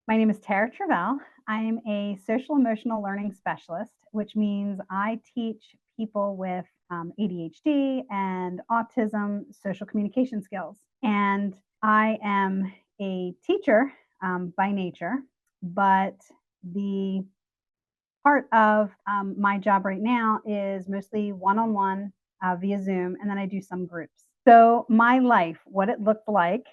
My name is Tara Trievel. I'm a social emotional learning specialist, which means I teach people with ADHD and autism social communication skills. And I am a teacher by nature, but the part of my job right now is mostly one-on-one via Zoom, and then I do some groups. So my life, what it looked like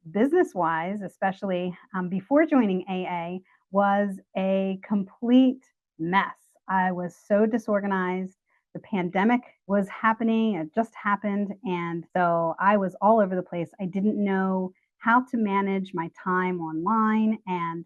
business-wise, especially before joining AA, was a complete mess. I was so disorganized. The pandemic was happening. It just happened. And so I was all over the place. I didn't know how to manage my time online and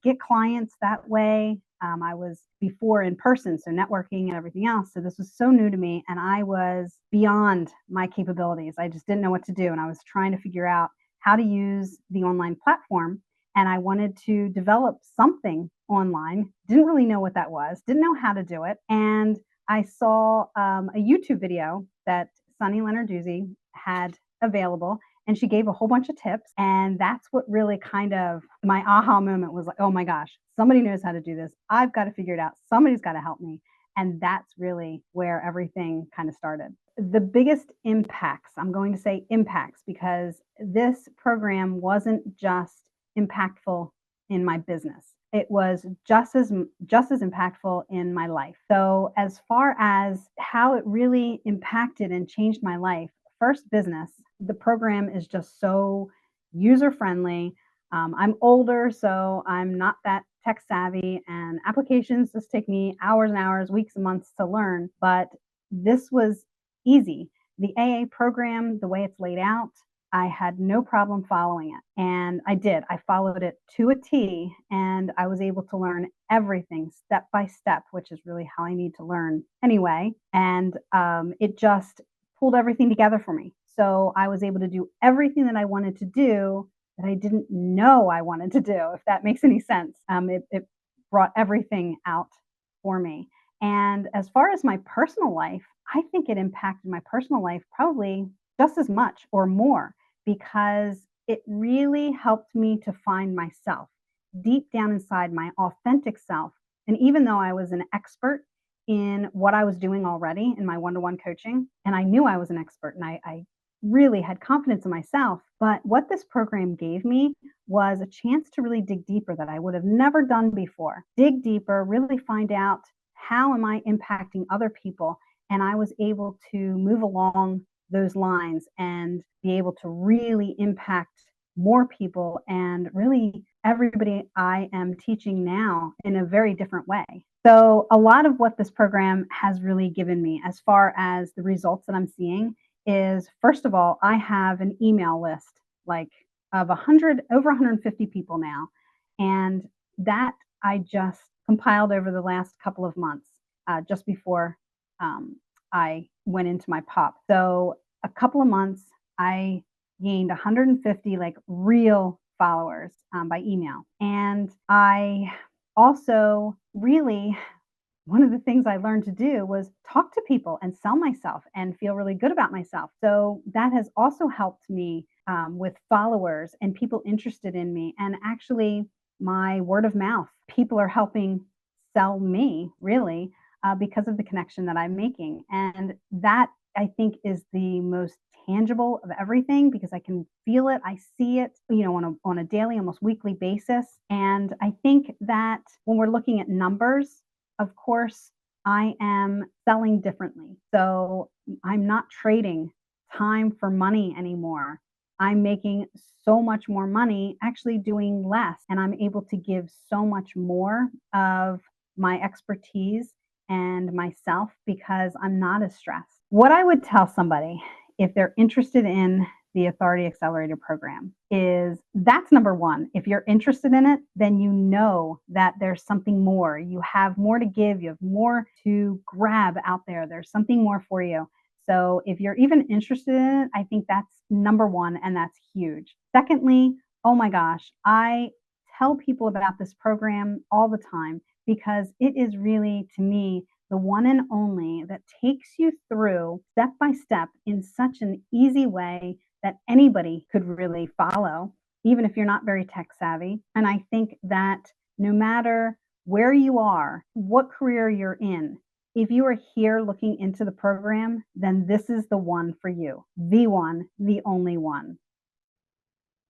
get clients that way. I was before in person, so networking and everything else. So this was so new to me, and I was beyond my capabilities. I just didn't know what to do, and I was trying to figure out how to use the online platform. And I wanted to develop something online. Didn't really know what that was, didn't know how to do it. And I saw a YouTube video that Sunny Lenarduzzi had available, and she gave a whole bunch of tips. And that's what really kind of my aha moment was like, oh my gosh, somebody knows how to do this. I've got to figure it out. Somebody's got to help me. And that's really where everything kind of started. The biggest impacts, I'm going to say impacts, because this program wasn't just impactful in my business. It was just as impactful in my life. So as far as how it really impacted and changed my life, first, business. The program is just so user friendly. I'm older, so I'm not that tech savvy, and applications just take me hours and hours, weeks and months to learn. But this was easy. The AA program, the way it's laid out, I had no problem following it. And I did. I followed it to a T, and I was able to learn everything step by step, which is really how I need to learn anyway. And it just pulled everything together for me. So I was able to do everything that I wanted to do that I didn't know I wanted to do, if that makes any sense. It brought everything out for me. And as far as my personal life, I think it impacted my personal life probably just as much or more, because it really helped me to find myself deep down inside, my authentic self. And even though I was an expert in what I was doing already in my one-to-one coaching, and I knew I was an expert, and I really had confidence in myself. But what this program gave me was a chance to really dig deeper that I would have never done before. Dig deeper, really find out, how am I impacting other people? And I was able to move along those lines and be able to really impact more people, and really everybody I am teaching now in a very different way. So a lot of what this program has really given me as far as the results that I'm seeing is, first of all, I have an email list like of 100, over 150 people now. And that I just compiled over the last couple of months, just before I went into my pop. So a couple of months, I gained 150 like real followers by email. And I also really, one of the things I learned to do was talk to people and sell myself and feel really good about myself. So that has also helped me with followers and people interested in me. And actually, my word of mouth, people are helping sell me, really, because of the connection that I'm making. And that, I think, is the most tangible of everything, because I can feel it, I see it, on a daily, almost weekly basis. And I think that when we're looking at numbers, of course, I am selling differently. So I'm not trading time for money anymore. I'm making so much more money actually doing less, and I'm able to give so much more of my expertise and myself because I'm not as stressed. What I would tell somebody if they're interested in the Authority Accelerator program is, that's number one. If you're interested in it, then you know that there's something more. You have more to give. You have more to grab out there. There's something more for you. So if you're even interested in it, I think that's number one, and that's huge. Secondly, oh my gosh, I tell people about this program all the time, because it is really, to me, the one and only that takes you through step by step in such an easy way that anybody could really follow. even if you're not very tech savvy. And I think that no matter where you are, what career you're in, if you are here looking into the program, then this is the one for you, the one, the only one.